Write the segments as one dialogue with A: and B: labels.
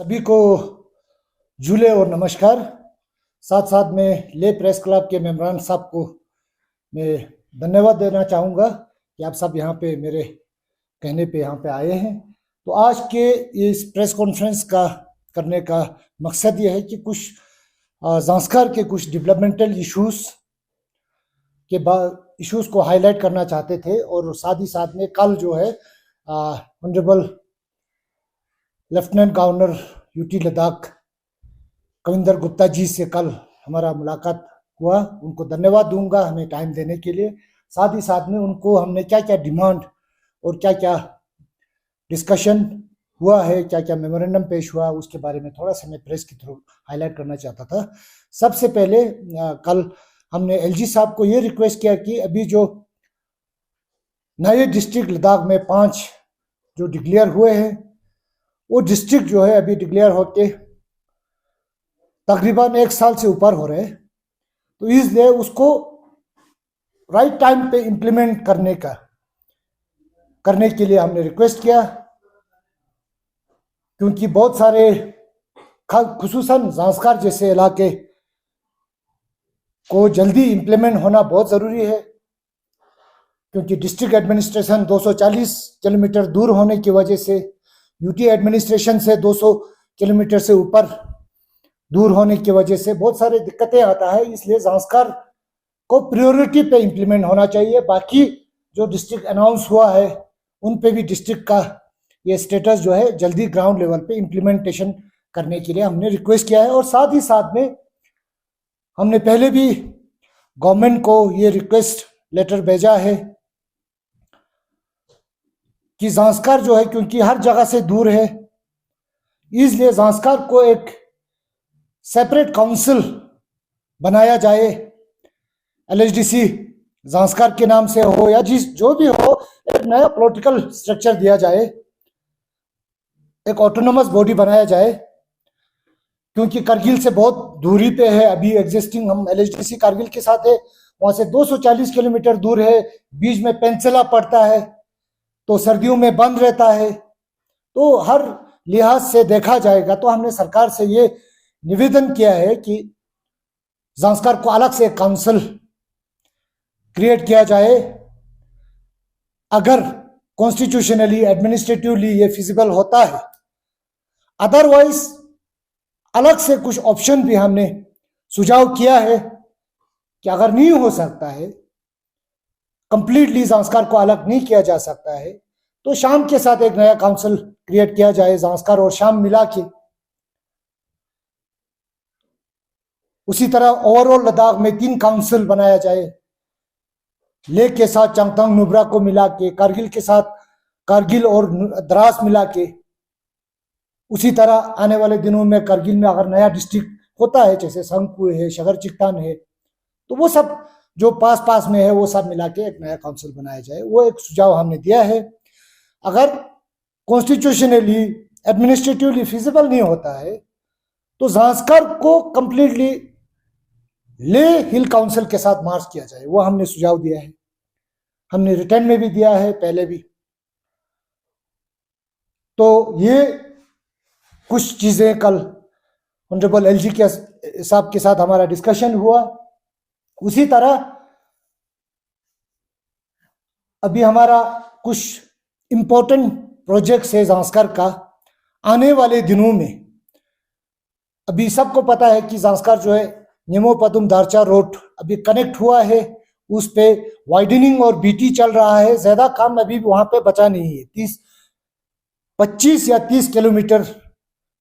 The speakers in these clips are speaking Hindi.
A: सभी को झूले और नमस्कार। साथ साथ में ले प्रेस क्लब के मेम्बरान साहब को मैं धन्यवाद देना चाहूँगा कि आप सब यहाँ पे मेरे कहने पे यहाँ पे आए हैं। तो आज के इस प्रेस कॉन्फ्रेंस का करने का मकसद ये है कि कुछ ज़ांस्कार के कुछ डेवलपमेंटल इश्यूज़ को हाईलाइट करना चाहते थे, और साथ ही साथ में कल जो है honourable lieutenant governor UT Ladakh Kavinder Gupta ji से कल हमारा मुलाकात हुआ। उनको धन्यवाद दूंगा हमें टाइम देने के लिए। साथ ही साथ में उनको हमने क्या क्या डिमांड और क्या क्या डिस्कशन हुआ है, क्या क्या मेमोरेंडम पेश हुआ, उसके बारे में थोड़ा सा मैं प्रेस के थ्रू हाईलाइट करना चाहता था। सबसे पहले कल हमने एलजी साहब को ये रिक्वेस्ट किया कि अभी जो नए डिस्ट्रिक्ट लद्दाख में 5 जो डिक्लेयर हुए हैं, वो डिस्ट्रिक्ट जो है अभी डिक्लेयर होके तकरीबन 1 साल से ऊपर हो रहे हैं। तो इसलिए उसको राइट टाइम पे इम्प्लीमेंट करने के लिए हमने रिक्वेस्ट किया, क्योंकि बहुत सारे खुसूसन ज़ांस्कार जैसे इलाके को जल्दी इम्प्लीमेंट होना बहुत ज़रूरी है, क्योंकि डिस्ट्रिक्ट एडमिनिस्ट्रेशन 240 किलोमीटर दूर होने की वजह से, यूटी एडमिनिस्ट्रेशन से 200 किलोमीटर से ऊपर दूर होने की वजह से बहुत सारी दिक्कतें आता है। इसलिए ज़ांस्कार को प्रायोरिटी पे इम्प्लीमेंट होना चाहिए। बाकी जो डिस्ट्रिक्ट अनाउंस हुआ है उन पे भी डिस्ट्रिक्ट का ये स्टेटस जो है जल्दी ग्राउंड लेवल पे इम्प्लीमेंटेशन करने के लिए हमने रिक्वेस्ट किया है। और साथ ही साथ में हमने पहले भी गवर्नमेंट को ये रिक्वेस्ट लेटर भेजा है कि ज़ांस्कार जो है, क्योंकि हर जगह से दूर है, इसलिए ज़ांस्कार को एक सेपरेट काउंसिल बनाया जाए, एलएचडीसी ज़ांस्कार के नाम से हो या जो भी हो, एक नया पॉलिटिकल स्ट्रक्चर दिया जाए, एक ऑटोनोमस बॉडी बनाया जाए, क्योंकि करगिल से बहुत दूरी पे है अभी एग्जिस्टिंग। हम एलएचडीसी कारगिल के साथ है, वहां से 240 किलोमीटर दूर है, बीच में पेंसिला पड़ता है, तो सर्दियों में बंद रहता है। तो हर लिहाज से देखा जाएगा तो हमने सरकार से ये निवेदन किया है कि ज़ांस्कार को अलग से एक काउंसिल क्रिएट किया जाए, अगर कॉन्स्टिट्यूशनली एडमिनिस्ट्रेटिवली ये फिजिबल होता है। अदरवाइज अलग से कुछ ऑप्शन भी हमने सुझाव किया है कि अगर नहीं हो सकता है, कंप्लीटली ज़ांस्कार को अलग नहीं किया जा सकता है, तो शाम के साथ एक नया काउंसिल क्रिएट किया जाए, ज़ांस्कार और शाम मिला के। उसी तरह ओवरऑल लद्दाख में 3 काउंसिल बनाया जाए, लेह के साथ चंगथंग नुब्रा को मिला के, कारगिल के साथ कारगिल और द्रास मिला के। उसी तरह आने वाले दिनों में कारगिल में अगर नया डिस्ट्रिक्ट होता है, जैसे संगकू है, शगर चिक्तान है, तो वो सब जो पास में है वो सब मिला के एक नया काउंसिल बनाया जाए। वो एक सुझाव हमने दिया है। अगर कॉन्स्टिट्यूशनली एडमिनिस्ट्रेटिवली फिजिबल नहीं होता है, तो ज़ांस्कार को कंप्लीटली ले हिल काउंसिल के साथ मार्च किया जाए, वो हमने सुझाव दिया है। हमने रिटर्न में भी दिया है पहले भी। तो ये कुछ चीजें कल ऑनरेबल एलजी के साहब के साथ हमारा डिस्कशन हुआ। उसी तरह अभी हमारा कुछ इंपॉर्टेंट प्रोजेक्ट्स है ज़ांस्कार का आने वाले दिनों में। अभी सबको पता है कि ज़ांस्कार जो है निमो पदुम दारचा रोड अभी कनेक्ट हुआ है, उस पे वाइडनिंग और बीटी चल रहा है। ज्यादा काम अभी वहां पे बचा नहीं है, 25 या 30 किलोमीटर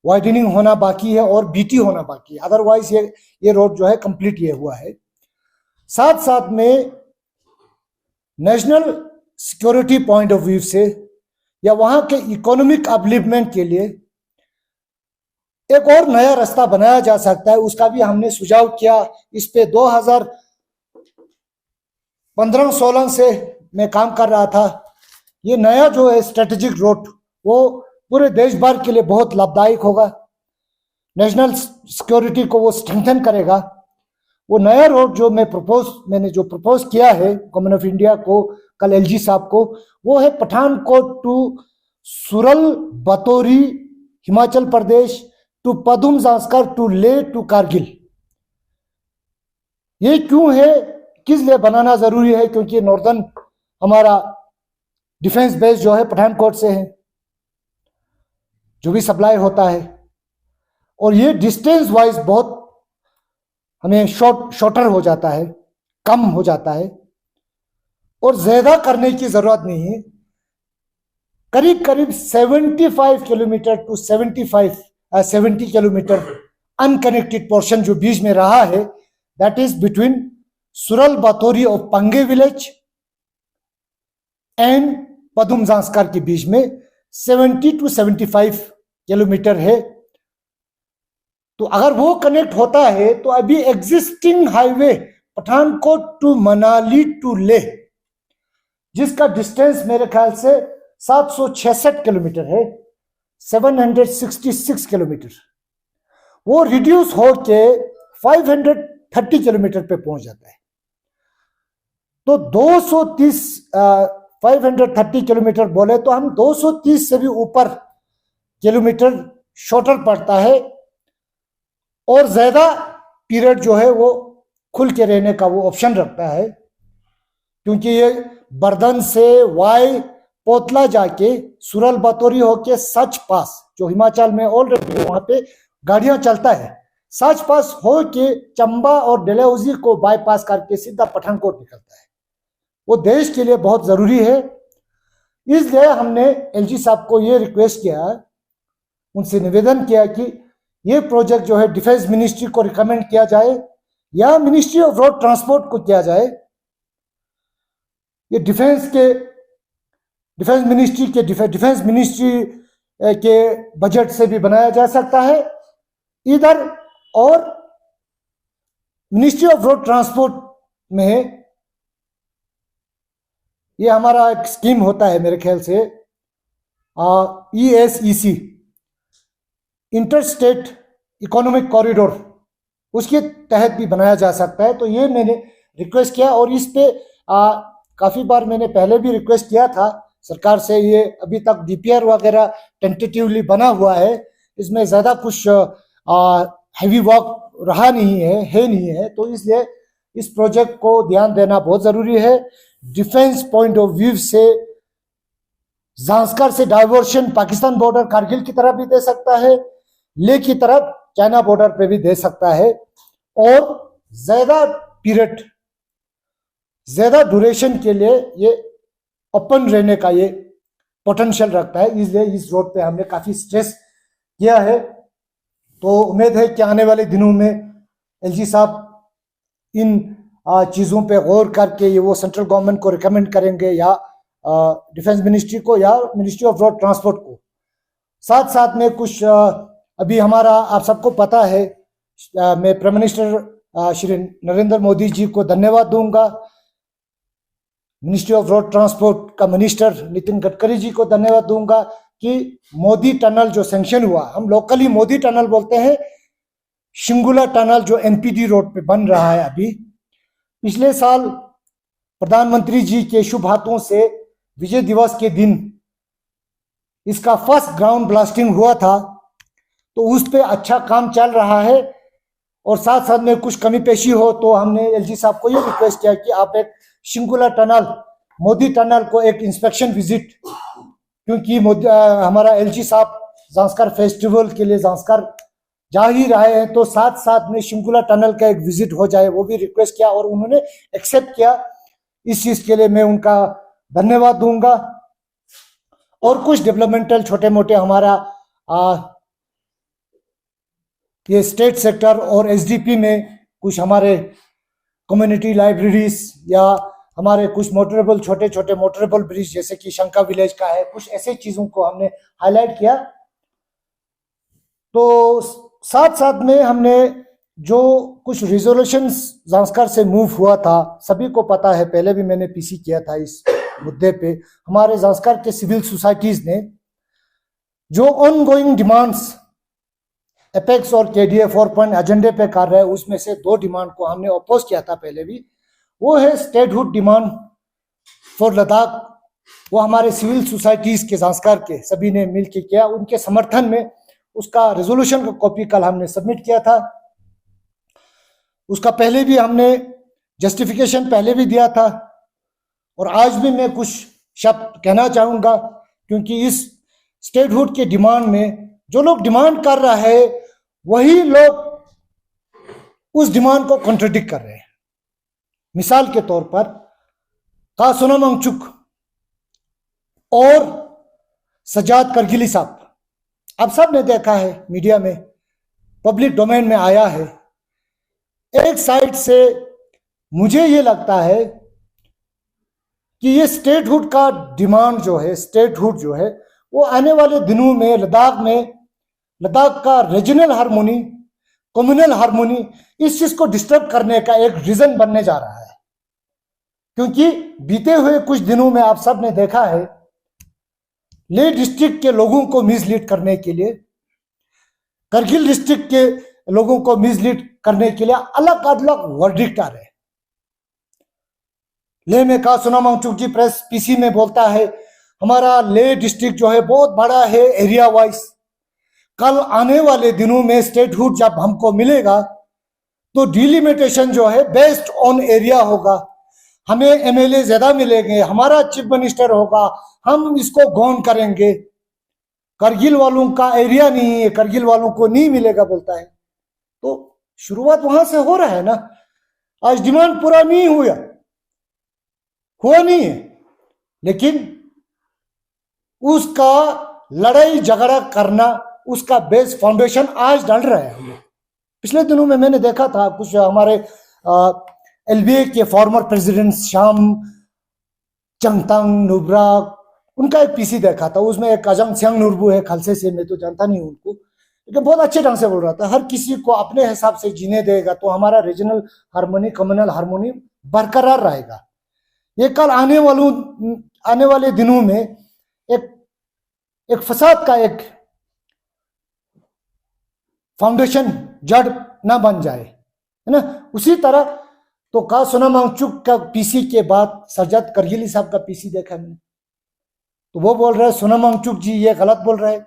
A: वाइडनिंग होना बाकी है और बीटी होना बाकी है। अदरवाइज ये रोड जो है कंप्लीट ये हुआ है। साथ साथ में national security point of view से या वहां के इकोनॉमिक अपलिफ्टमेंट के लिए एक और नया रास्ता बनाया जा सकता है, उसका भी हमने सुझाव किया। इस पे 2015-16 से मैं काम कर रहा था। ये नया जो है स्ट्रेटेजिक रोड वो पूरे देश भर के लिए बहुत लाभदायक होगा, नेशनल सिक्योरिटी को वो स्ट्रेंथन करेगा। वो नया रोड जो मैंने जो प्रपोज किया है गवर्नमेंट ऑफ इंडिया को, कल एलजी साहब को, वो है Pathankot to Sural Batori Himachal Pradesh to Padum Zanskar to Leh to Kargil. ये क्यों है, किस लिए बनाना जरूरी है? क्योंकि नॉर्दर्न हमारा डिफेंस बेस जो है पठानकोट से है, जो भी सप्लाई होता है, और ये डिस्टेंस वाइज बहुत हमें शॉर्टर हो जाता है, कम हो जाता है, और ज्यादा करने की जरूरत नहीं है। करीब करीब 75 kilometre to 70 kilometre unconnected portion जो बीच में रहा है, that is between Sural Batori of Pangi village and Padum Zanskar के बीच में 70 टू 75 किलोमीटर है। तो अगर वो कनेक्ट होता है तो अभी existing highway Pathankot to Manali to Leh, जिसका डिस्टेंस मेरे ख्याल से 766 किलोमीटर है, 766 किलोमीटर, वो रिड्यूस होके 530 किलोमीटर पे पहुंच जाता है। तो 230 530 किलोमीटर बोले तो हम 230 से भी ऊपर किलोमीटर शॉर्टर पड़ता है, और ज्यादा पीरियड जो है वो खुल के रहने का वो ऑप्शन रखता है, क्योंकि ये बर्दन से वाई पोतला जाके सुरल बातोरी होके सच पास, जो हिमाचल में ऑलरेडी वहां पे गाड़ियां चलता है, सच पास होके चंबा और डलहौजी को बाईपास करके सीधा पठानकोट निकलता है। वो देश के लिए बहुत जरूरी है। इसलिए हमने एलजी साहब को ये रिक्वेस्ट किया, उनसे निवेदन किया कि ये प्रोजेक्ट जो है डिफेंस मिनिस्ट्री को रिकमेंड किया जाए या मिनिस्ट्री ऑफ रोड ट्रांसपोर्ट को किया जाए। ये डिफेंस मिनिस्ट्री के बजट से भी बनाया जा सकता है इधर, और मिनिस्ट्री ऑफ रोड ट्रांसपोर्ट में ये हमारा एक स्कीम होता है मेरे ख्याल से, ESEC, inter state economic corridor, उसके तहत भी बनाया जा सकता है। तो ये मैंने रिक्वेस्ट किया, और इस पे काफ़ी बार मैंने पहले भी रिक्वेस्ट किया था सरकार से। ये अभी तक DPR वगैरह टेंटेटिवली बना हुआ है, इसमें ज़्यादा कुछ हैवी वर्क रहा नहीं है, तो इसलिए इस प्रोजेक्ट को ध्यान देना बहुत ज़रूरी है। डिफेंस पॉइंट ऑफ व्यू से जांस्कर से डाइवर्शन पाकिस्तान बॉर्डर कारगिल की तरफ भी दे सकता है, लेह की तरफ चाइना बॉर्डर पे भी दे सकता है, और ज्यादा पीरियड, ज्यादा ड्यूरेशन के लिए ये ओपन रहने का ये पोटेंशियल रखता है। इसलिए इस रोड पे हमने काफी स्ट्रेस किया है। तो उम्मीद है कि आने वाले दिनों में एलजी साहब इन चीज़ों पे गौर करके ये वो सेंट्रल गवर्नमेंट को रिकमेंड करेंगे, या डिफेंस मिनिस्ट्री को या मिनिस्ट्री ऑफ रोड ट्रांसपोर्ट को। साथ साथ में कुछ अभी हमारा, आप सबको पता है, मैं प्राइम मिनिस्टर श्री नरेंद्र मोदी जी को धन्यवाद दूंगा, मिनिस्ट्री ऑफ रोड ट्रांसपोर्ट का मिनिस्टर नितिन गडकरी जी को धन्यवाद दूंगा कि मोदी टनल जो सैंक्शन हुआ, हम लोकली मोदी टनल बोलते हैं, शिंगुला टनल जो NPD रोड पे बन रहा है अभी, पिछले साल प्रधानमंत्री जी के शुभ हाथों से विजय दिवस के दिन इसका फर्स्ट ग्राउंड ब्लास्टिंग हुआ था। तो उस पे अच्छा काम चल रहा है, और साथ साथ में कुछ कमी पेशी हो तो हमने एलजी साहब को ये रिक्वेस्ट किया कि आप एक शिंगुला टनल, मोदी टनल को एक इंस्पेक्शन विजिट, क्योंकि हमारा एलजी साहब जांस्कर फेस्टिवल के लिए जांस्कर जा ही रहे हैं, तो साथ साथ में शिंगुला टनल का एक विजिट हो जाए, वो भी रिक्वेस्ट किया और उन्होंने एक्सेप्ट किया। इस चीज के लिए मैं उनका धन्यवाद दूंगा। और कुछ डेवलपमेंटल छोटे मोटे हमारा ये स्टेट सेक्टर और SDP में कुछ हमारे कम्युनिटी लाइब्रेरीज या हमारे कुछ मोटरेबल, छोटे छोटे मोटरेबल ब्रिज जैसे कि शंका विलेज का है, कुछ ऐसे चीजों को हमने हाईलाइट किया। तो साथ साथ में हमने जो कुछ रिजोल्यूशंस जांस्कर से मूव हुआ था, सभी को पता है, पहले भी मैंने PC किया था इस मुद्दे पे। हमारे जांस्कर के सिविल सोसाइटीज ने जो ऑनगोइंग डिमांड्स एपेक्स और KDA 4 पॉइंट एजेंडे पे कर रहे हैं, उसमें से 2 डिमांड को हमने अपोज किया था पहले भी। वो है स्टेटहुड डिमांड फॉर लद्दाख। वो हमारे सिविल सोसाइटीज के जांस्कर के सभी ने मिलकर किया, उनके समर्थन में उसका रेजोल्यूशन का कॉपी कल हमने सबमिट किया था। उसका पहले भी हमने जस्टिफिकेशन पहले भी दिया था, और आज भी मैं कुछ शब्द कहना चाहूँगा, क्योंकि इस स्टेटहुड के डिमांड में जो लोग डिमांड कर रहा है वही लोग उस डिमांड को कॉन्ट्रडिक्ट कर रहे हैं। मिसाल के तौर पर का सोनम वांगचुक और सजाद करगिली साहब, आप सब ने देखा है, मीडिया में पब्लिक डोमेन में आया है। एक साइड से मुझे ये लगता है कि ये स्टेटहुड का डिमांड जो है, स्टेटहुड जो है वो आने वाले दिनों में लद्दाख का रीजनल हार्मोनी, कम्युनल हार्मोनी, इस चीज को डिस्टर्ब करने का एक रीजन बनने जा रहा है। क्योंकि बीते हुए कुछ दिनों में आप सब ने देखा है, लेह डिस्ट्रिक्ट के लोगों को मिसलीड करने के लिए, करगिल डिस्ट्रिक्ट के लोगों को मिसलीड करने के लिए अलग अलग वर्डिक्ट आ रहे हैं। लेह में का सोनम वांगचुक जी प्रेस पीसी में बोलता है हमारा लेह डिस्ट्रिक्ट जो है बहुत बड़ा है एरिया वाइज, कल आने वाले दिनों में स्टेटहुड जब हमको मिलेगा तो डिलिमिटेशन जो है बेस्ड ऑन एरिया होगा, हमें एमएलए ज्यादा मिलेंगे, हमारा चीफ मिनिस्टर होगा, हम इसको गौन करेंगे, करगिल वालों का एरिया नहीं है, करगिल वालों को नहीं मिलेगा बोलता है। तो शुरुआत वहां से हो रहा है ना। आज डिमांड पूरा नहीं हुआ नहीं है, लेकिन उसका लड़ाई झगड़ा करना, उसका बेस फाउंडेशन आज डाल रहा है। पिछले दिनों में मैंने देखा था कुछ हमारे एलबीए के फॉर्मर प्रेसिडेंट श्याम चंगतांग नुब्रा, उनका एक पीसी देखा था। उसमें एक अजंग सियांग नुरबू है खालसे से, मैं तो जानता नहीं उनको, लेकिन बहुत अच्छे ढंग से बोल रहा था, हर किसी को अपने हिसाब से जीने देगा तो हमारा रीजनल हार्मोनी, कम्युनल हार्मोनी बरकरार रहेगा। ये कल आने वाले दिनों में एक फसाद का एक फाउंडेशन जड़ ना बन जाए, है ना। उसी तरह तो का सोनम वांगचुक का पीसी के बाद सजाद करगिली साहब का पीसी देखा मैंने, तो वो बोल रहे हैं सोनम वांगचुक जी ये गलत बोल रहे हैं,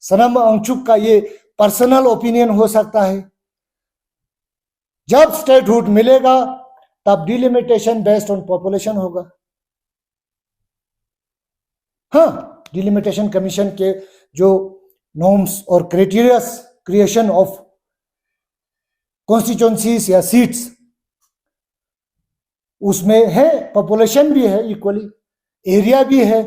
A: सोनम वांगचुक का ये पर्सनल ओपिनियन हो सकता है। जब स्टेटहुड मिलेगा तब डिलिमिटेशन बेस्ड ऑन पॉपुलेशन होगा। हाँ, डिलिमिटेशन कमीशन के जो नॉर्म्स और क्राइटेरिया क्रिएशन ऑफ कॉन्स्टिट्यूएंसीज या सीट्स, उसमें है पॉपुलेशन भी है इक्वली, एरिया भी है,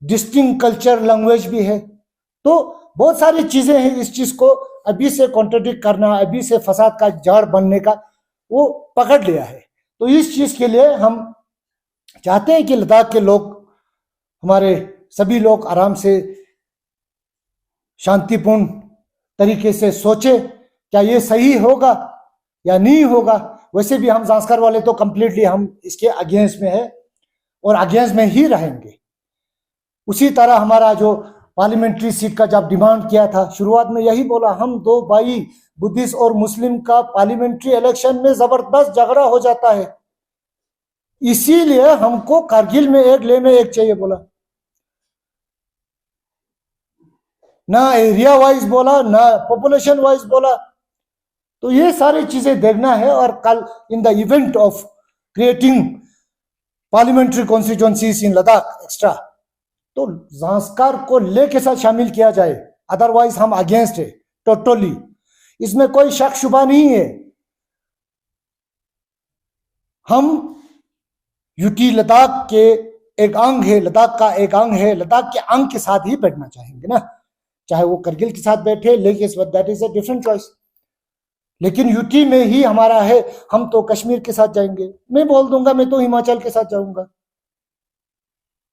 A: डिस्टिंक्ट कल्चर लैंग्वेज भी है, तो बहुत सारी चीजें हैं। इस चीज को अभी से कॉन्ट्रडिक्ट करना, अभी से फसाद का जड़ बनने का वो पकड़ लिया है। तो इस चीज के लिए हम चाहते हैं कि लद्दाख के लोग, हमारे सभी लोग आराम से शांतिपूर्ण तरीके से सोचे क्या ये सही होगा या नहीं होगा। वैसे भी हम जांस्कर वाले तो कंप्लीटली हम इसके अगेंस्ट में है और अगेंस्ट में ही रहेंगे। उसी तरह हमारा जो पार्लियामेंट्री सीट का जब डिमांड किया था, शुरुआत में यही बोला, हम दो भाई बुद्धिस्ट और मुस्लिम का पार्लियामेंट्री इलेक्शन में जबरदस्त झगड़ा हो जाता है, इसीलिए हमको कारगिल में एक, लेह में एक चाहिए बोला, ना एरिया वाइज बोला, ना पॉपुलेशन वाइज बोला। तो ये सारी चीजें देखना है। और कल in the event of creating parliamentary constituencies in Ladakh extra, तो जांस्कर को लेके साथ शामिल किया जाए, अदरवाइज हम अगेंस्ट है टोटली, इसमें कोई शक शुबा नहीं है। हम यूटी लद्दाख के एक अंग है, लद्दाख का एक अंग है, लद्दाख के अंग के साथ ही बैठना चाहेंगे ना, चाहे वो करगिल के साथ बैठे, लेकिन that is a different choice. लेकिन यूटी में ही हमारा है, हम तो कश्मीर के साथ जाएंगे, मैं बोल दूंगा मैं तो हिमाचल के साथ जाऊंगा,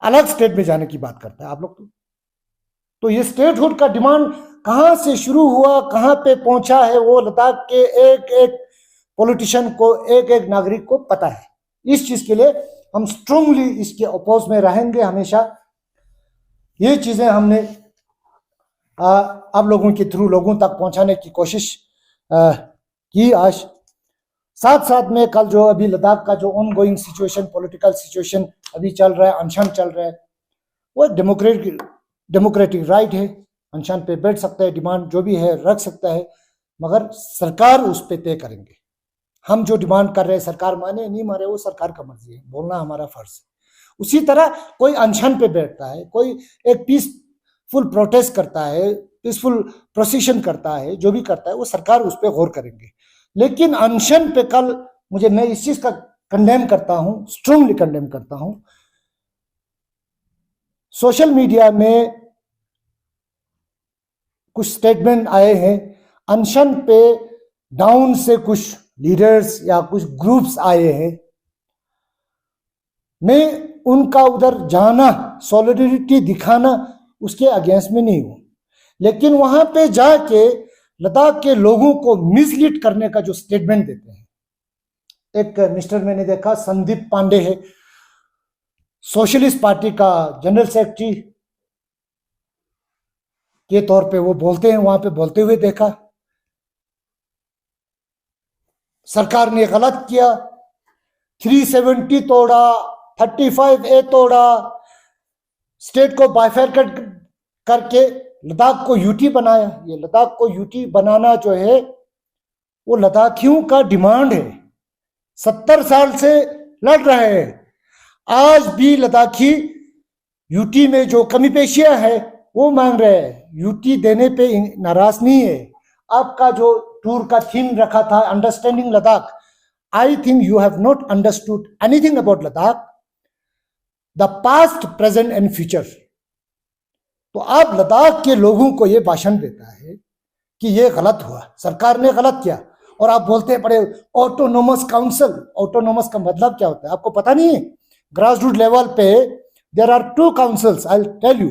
A: अलग स्टेट में जाने की बात करता है आप लोग। तो ये स्टेटहुड का डिमांड कहां से शुरू हुआ, कहां पे पहुंचा है, वो लद्दाख के एक एक पॉलिटिशियन को, एक एक नागरिक को पता है। इस चीज के लिए हम स्ट्रांगली इसके अपोज में रहेंगे हमेशा। ये चीजें हमने आप लोगों के थ्रू लोगों तक पहुंचाने की कोशिश की आज। साथ साथ में कल जो अभी लद्दाख का जो ऑनगोइंग सिचुएशन, पॉलिटिकल सिचुएशन अभी चल रहा है, अनशन चल रहा है, वो डेमोक्रेटिक राइट है, अनशन पे बैठ सकता है, डिमांड जो भी है रख सकता है, मगर सरकार उस पर तय करेंगे। हम जो डिमांड कर रहे हैं सरकार माने नहीं माने वो सरकार का मर्जी है, बोलना हमारा फर्ज है। उसी तरह कोई अनशन पे बैठता है, कोई एक पीसफुल प्रोटेस्ट करता है, पीसफुल प्रोसेशन करता है, जो भी करता है वो सरकार उस पर गौर करेंगे। लेकिन अनशन पे कल मैं इस चीज का कंडेम करता हूं, स्ट्रांगली कंडेम करता हूं। सोशल मीडिया में कुछ स्टेटमेंट आए हैं, अनशन पे डाउन से कुछ लीडर्स या कुछ ग्रुप्स आए हैं। मैं उनका उधर जाना, सॉलिडरिटी दिखाना उसके अगेंस्ट में नहीं हूं, लेकिन वहां पे जाके लद्दाख के लोगों को मिसलीड करने का जो स्टेटमेंट देते हैं, एक मिस्टर मैंने देखा संदीप पांडे है, सोशलिस्ट पार्टी का जनरल सेक्रेटरी के तौर पे वो बोलते हैं, वहां पे बोलते हुए देखा सरकार ने गलत किया, 370 तोड़ा, 35A तोड़ा, स्टेट को बाइफरकेट करके लद्दाख को यूटी बनाया। ये लद्दाख को यूटी बनाना जो है वो लद्दाखियों का डिमांड है, 70 साल से लड़ रहे हैं। आज भी लद्दाखी यूटी में जो कमी पेशियां है वो मांग रहे हैं, यूटी देने पे नाराज नहीं है। आपका जो टूर का थीम रखा था understanding Ladakh, I think you have not understood anything about Ladakh, the past, present and future. तो आप लद्दाख के लोगों को ये भाषण देता है कि ये गलत हुआ, सरकार ने गलत किया, और आप बोलते हैं बड़े ऑटोनोमस काउंसिल। ऑटोनोमस का मतलब क्या होता है आपको पता नहीं है? ग्रास रूट लेवल पे there are 2 councils, I will tell you,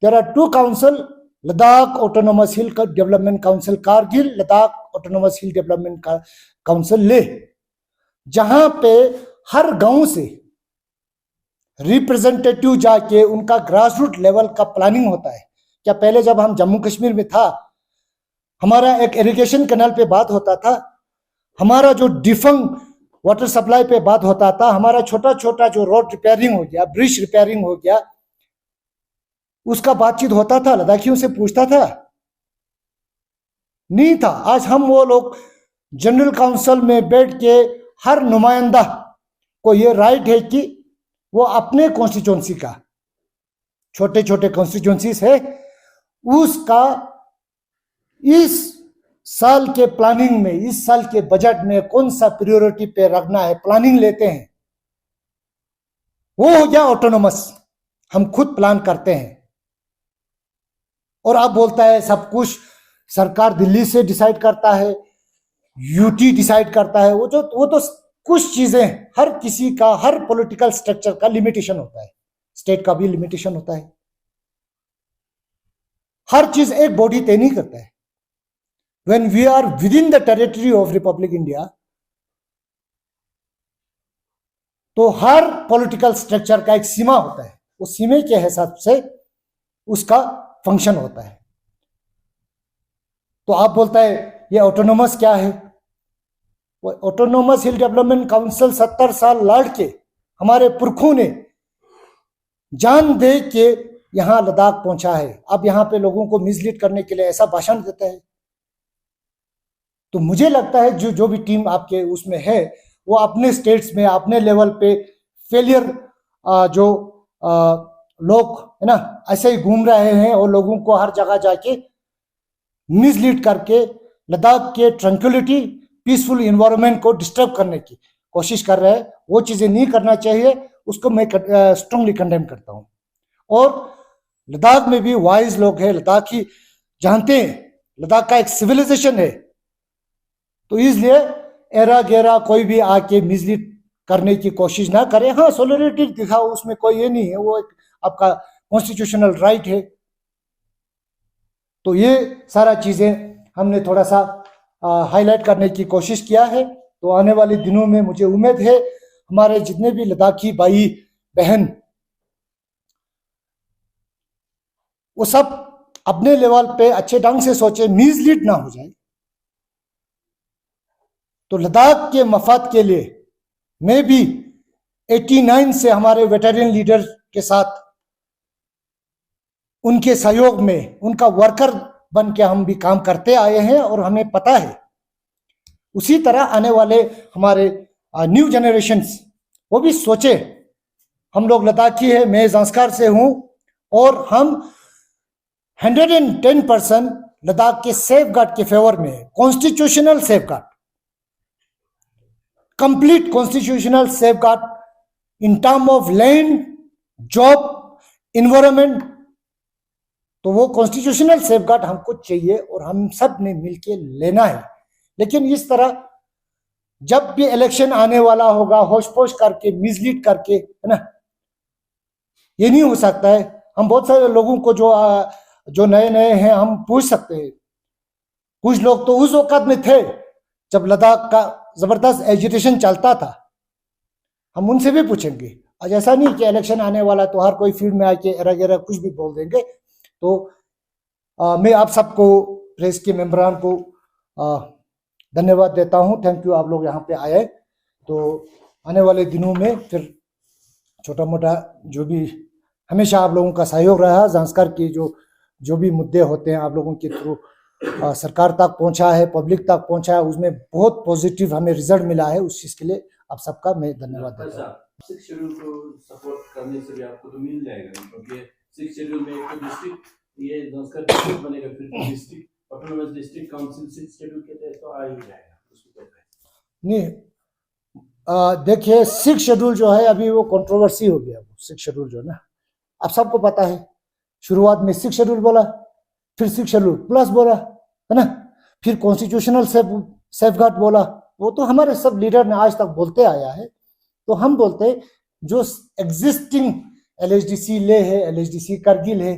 A: there are 2 council, Ladakh autonomous hill development council Kargil, Ladakh autonomous hill development council Leh, जहां पे हर गांव से रिप्रेजेंटेटिव जाके उनका ग्रास रूट लेवल का प्लानिंग होता है। क्या पहले जब हम जम्मू कश्मीर में था, हमारा एक इरिगेशन कैनाल पे बात होता था, हमारा जो डिफंग वाटर सप्लाई पे बात होता था, हमारा छोटा छोटा जो रोड रिपेयरिंग हो गया, ब्रिज रिपेयरिंग हो गया, उसका बातचीत होता था, लद्दाखियों से पूछता था? नहीं था। आज हम वो लोग जनरल काउंसिल में बैठ के हर नुमाइंदा को ये राइट है कि वो अपने कॉन्स्टिट्यूंसी का, छोटे छोटे कॉन्स्टिट्यूंसीज है, उसका इस साल के प्लानिंग में, इस साल के बजट में कौन सा प्रायोरिटी पे रखना है, प्लानिंग लेते हैं। वो हो गया ऑटोनोमस, हम खुद प्लान करते हैं। और आप बोलता है सब कुछ सरकार दिल्ली से डिसाइड करता है, यूटी डिसाइड करता है। वो तो कुछ चीजें, हर किसी का, हर पॉलिटिकल स्ट्रक्चर का लिमिटेशन होता है, स्टेट का भी लिमिटेशन होता है। हर चीज एक बॉडी तय नहीं करता है। When we are within the territory of Republic India, तो हर पॉलिटिकल स्ट्रक्चर का एक सीमा होता है, उस सीमे के हिसाब से उसका फंक्शन होता है। तो आप बोलता है ये ऑटोनोमस क्या है? ऑटोनोमस हिल डेवलपमेंट काउंसिल 70 साल लड़ के हमारे पुरखों ने जान दे के यहां लद्दाख पहुंचा है। अब यहां पे लोगों को मिसलीड करने के लिए ऐसा भाषण देता है। तो मुझे लगता है जो भी टीम आपके उसमें है, वो अपने स्टेट्स में, अपने लेवल पे फेलियर जो लोग है ना ऐसे ही घूम रहे हैं और लोगों को हर जगह जाके मिसलीड करके लद्दाख के ट्रैंक्विलिटी, पीसफुल इन्वायरमेंट को डिस्टर्ब करने की कोशिश कर रहे हैं। वो चीजें नहीं करना चाहिए, उसको मैं स्ट्रांगली कंडेम करता हूं। और लद्दाख में भी वाइज लोग हैं, लद्दाखी जानते हैं लद्दाख का एक सिविलाइजेशन है। तो इसलिए एरा गेरा कोई भी आके मिसलीड करने की कोशिश ना करे। हाँ, सॉलिडरिटी दिखाओ, उसमें कोई ये नहीं है, वो एक आपका कॉन्स्टिट्यूशनल राइट है। तो ये सारा चीजें हमने थोड़ा सा हाईलाइट करने की कोशिश किया है। तो आने वाले दिनों में मुझे उम्मीद है हमारे जितने भी लद्दाखी भाई बहन, वो सब अपने लेवल पे अच्छे ढंग से सोचे, मिसलीड ना हो जाए। तो लद्दाख के मफाद के लिए मैं भी 89 से हमारे वेटरन लीडर के साथ उनके सहयोग में उनका वर्कर बन के हम भी काम करते आए हैं और हमें पता है। उसी तरह आने वाले हमारे न्यू जनरेशन्स वो भी सोचे। हम लोग लद्दाखी है, मैं ज़ांस्कार से हूं और हम 110% लद्दाख के सेफ गार्ड के फेवर में है। Constitutional safe guard, complete constitutional safe guard in term of land, job, environment. तो वो कॉन्स्टिट्यूशनल सेफ गार्ड हमको चाहिए और हम सब ने मिलके लेना है। लेकिन इस तरह जब भी इलेक्शन आने वाला होगा होश पोश करके, मिसलीड करके, है ना, ये नहीं हो सकता है। हम बहुत सारे लोगों को जो नए नए हैं हम पूछ सकते हैं। कुछ लोग तो उस वक्त में थे जब लद्दाख का जबरदस्त एजिटेशन चलता था, हम उनसे भी पूछेंगे। आज ऐसा नहीं कि इलेक्शन आने वाला तो हर कोई फील्ड में आके एरा गेरा कुछ भी बोल देंगे। तो मैं आप सबको, प्रेस के मेंबरान को धन्यवाद देता हूं। थैंक यू, आप लोग यहाँ पे आए। तो आने वाले दिनों में फिर छोटा मोटा जो भी हमेशा आप लोगों का सहयोग रहा, ज़ांस्कार की जो भी मुद्दे होते हैं आप लोगों के थ्रू सरकार तक पहुंचा है, पब्लिक तक पहुंचा है, उसमें बहुत पॉजिटिव हमें रिजल्ट मिला है। उस चीज़ के लिए आप सबका मैं धन्यवाद देता हूँ।
B: 6 शेड्यूल को सपोर्ट करने से भी आपको तो मिल जाएगा, क्योंकि 6 शेड्यूल में एक डिस्ट्रिक्ट, ये ज़ांस्कार डिस्ट्रिक्ट बनेगा, फिर district autonomous district council 6 schedule के तहत तो आ ही जाएगा। उसको
A: नहीं, देखिए 6 शेड्यूल जो है अभी वो कंट्रोवर्सी हो गया। 6 शेड्यूल जो है ना, आप सबको पता है, शुरुआत में 6 शेड्यूल बोला, फिर 6 शेड्यूल प्लस बोला, है ना, फिर कॉन्स्टिट्यूशनल सेफ गार्ड बोला। वो तो हमारे सब लीडर ने आज तक बोलते आया है। तो हम बोलते जो एग्जिस्टिंग एलएचडीसी ले है, एलएचडीसी करगिल है,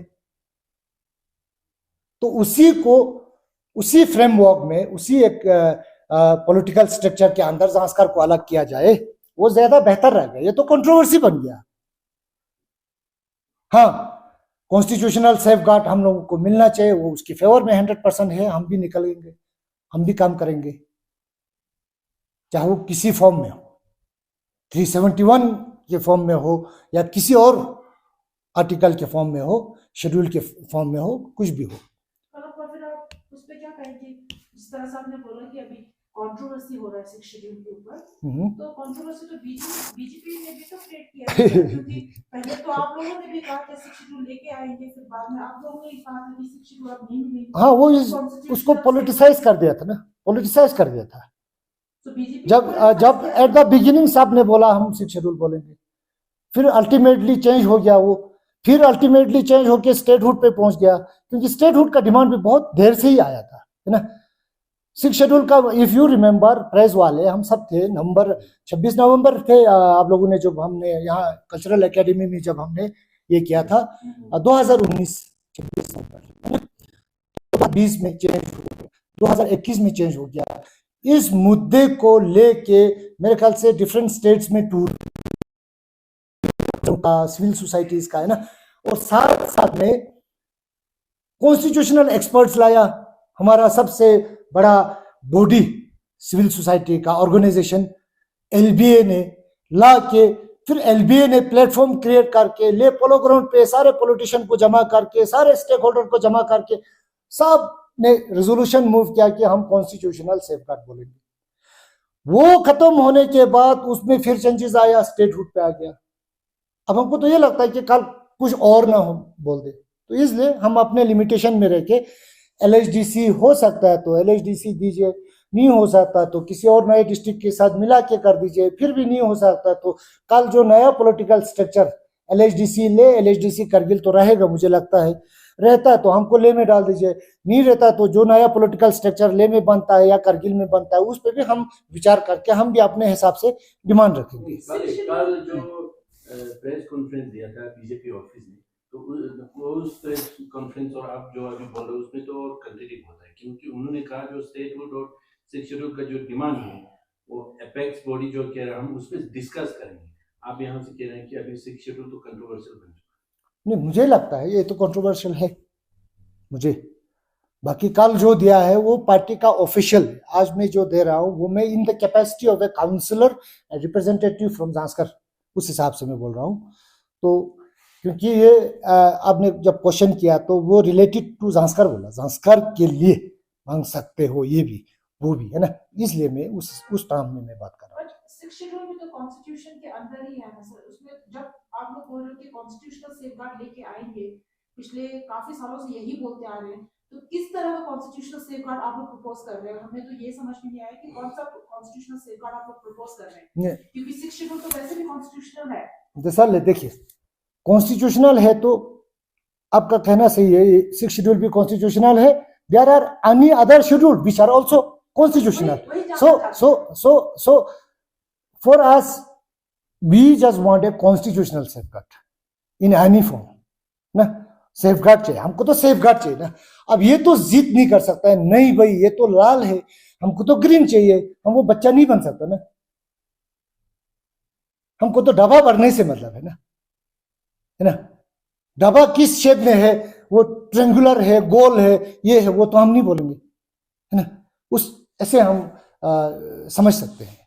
A: तो उसी को उसी फ्रेमवर्क में, उसी एक पॉलिटिकल स्ट्रक्चर के अंदर ज़ांस्कार को अलग किया जाए, वो ज्यादा बेहतर रहेगा। ये तो कंट्रोवर्सी बन गया। हाँ, कॉन्स्टिट्यूशनल सेफ गार्ड हम लोगों को मिलना चाहिए, वो उसके फेवर में 100% है। हम भी निकलेंगे, हम भी काम करेंगे, चाहे वो किसी फॉर्म में हो, 371 के फॉर्म में हो या किसी और आर्टिकल के फॉर्म में हो, शेड्यूल के फॉर्म में हो, कुछ भी हो।
C: फिर आप उस पे क्या कहेंगे? जिस तरह से आपने बोला कि अभी कंट्रोवर्सी हो रहा है 6 शेड्यूल के ऊपर, तो कंट्रोवर्सी तो बीजेपी ने भी तो क्रिएट किया है, क्योंकि पहले तो आप लोगों ने भी कहा कि 6 शेड्यूल लेके आएंगे, फिर बाद में आप लोगों ने कहा कि 6 शेड्यूल अब नहीं मिलेंगे।
A: हाँ, वो उसको पॉलिटिसाइज कर दिया था ना, पॉलिटिसाइज कर दिया था। जब एट द बिगिनिंग साहब ने बोला हम 6 शेड्यूल बोलेंगे, फिर अल्टीमेटली चेंज हो गया वो, फिर अल्टीमेटली चेंज होकर स्टेटहुड पे पहुंच गया, क्योंकि स्टेटहुड का डिमांड भी बहुत देर से ही आया था, है ना। 6 शेड्यूल का इफ यू रिमेम्बर, प्रेस वाले हम सब थे, 26 नवंबर थे आप लोगों ने, जब हमने यहाँ कल्चरल एकेडमी में जब हमने ये किया था 2019 26 नवंबर, 2020 में चेंज हो गया, 2021 में चेंज हो गया। इस मुद्दे को लेके मेरे ख्याल से डिफरेंट स्टेट्स में टूर सिविल सोसाइटीज का, है ना, और साथ साथ में कॉन्स्टिट्यूशनल एक्सपर्ट्स लाया। हमारा सबसे बड़ा बॉडी सिविल सोसाइटी का ऑर्गेनाइजेशन एलबीए ने ला के, फिर एलबीए ने प्लेटफॉर्म क्रिएट करके ले पोलो ग्राउंड पे सारे पॉलिटिशियन को जमा करके, सारे स्टेक होल्डर को जमा करके, सब ने रेजोल्यूशन मूव किया कि हम कॉन्स्टिट्यूशनल सेफगार्ड बोलेंगे। वो खत्म होने के बाद उसमें फिर चेंजेस आया, स्टेटहुड पे आ गया। अब हमको तो ये लगता है कि कल कुछ और ना हो बोल दे, तो इसलिए हम अपने लिमिटेशन में रह के एलएचडीसी हो सकता है तो एलएचडीसी दीजिए, नहीं हो सकता तो किसी और नए डिस्ट्रिक्ट के साथ मिला के कर दीजिए, फिर भी नहीं हो सकता तो कल जो नया पॉलिटिकल स्ट्रक्चर एलएचडीसी ले, एलएचडीसी करगिल तो रहेगा, मुझे लगता है रहता है तो हमको ले में डाल दीजिए, नहीं रहता तो जो नया पॉलिटिकल स्ट्रक्चर ले में बनता है या करगिल में बनता है उस पर भी हम विचार करके हम भी अपने हिसाब से डिमांड रखेंगे।
B: कल जो प्रेस कॉन्फ्रेंस दिया था बीजेपी ऑफिस ने, तो उस प्रेस कॉन्फ्रेंस और आप जो अभी बोल रहे हो उसमें तो कंट्राडिक्ट होता है, क्योंकि उन्होंने कहा जो स्टेटहुड और 6 शेड्यूल का जो डिमांड है वो एपेक्स बॉडी जो कह रहा है हम उस पर डिस्कस करेंगे। आप यहाँ से कह रहे हैं कि अभी 6 शेड्यूल तो कंट्रोवर्शियल बन चुका है।
A: नहीं, मुझे लगता है ये तो कंट्रोवर्शियल है मुझे। बाकी कल जो दिया है वो पार्टी का ऑफिशियल, आज मैं जो दे रहा हूँ वो मैं in the capacity of a councillor representative from Zanskar, उस हिसाब से मैं बोल रहा हूँ। तो क्योंकि ये आपने जब क्वेश्चन किया तो वो रिलेटेड टू जांस्कर बोला, जांस्कर के लिए मांग सकते हो ये भी वो भी, है ना, इसलिए मैं उस टर्म में मैं बात कर रहा हूँ।
C: बट सिक्स शेड्यूल में तो कॉन्स्टिट्यूशन के अंदर ही है ना सर, उसमें जब आप लोग बोल रहे हो कि कॉन्स्टिट्यूशनल सेफगार्ड लेके आएंगे, पिछले काफी सालों से यही बोलते आ रहे हैं, तो किस तरह का कॉन्स्टिट्यूशनल सेफगार्ड आप लोग प्रपोज कर रहे हो? हमें तो ये समझ में नहीं आया कि कौन सा कॉन्स्टिट्यूशनल सेफगार्ड आप लोग प्रपोज कर रहे हैं, क्योंकि सिक्स शेड्यूल तो वैसे भी कॉन्स्टिट्यूशनल है।
A: जैसा देखिए कॉन्स्टिट्यूशनल है तो आपका कहना सही है, सिक्स शेड्यूल भी कॉन्स्टिट्यूशनल है, there are any other schedule which are also constitutional. So for us, we just want a constitutional safeguard in any form. ना सेफगार्ड चाहिए हमको, तो सेफगार्ड चाहिए ना। अब ये तो जिद नहीं कर सकता है, नहीं भाई ये तो लाल है हमको तो ग्रीन चाहिए, हम वो बच्चा नहीं बन सकता ना। हमको तो डब्बा भरने से मतलब है ना। डब्बा किस शेप में है, वो ट्रेंगुलर है, गोल है, ये है, वो तो हम नहीं बोलेंगे, है ना। उस ऐसे हम समझ सकते हैं।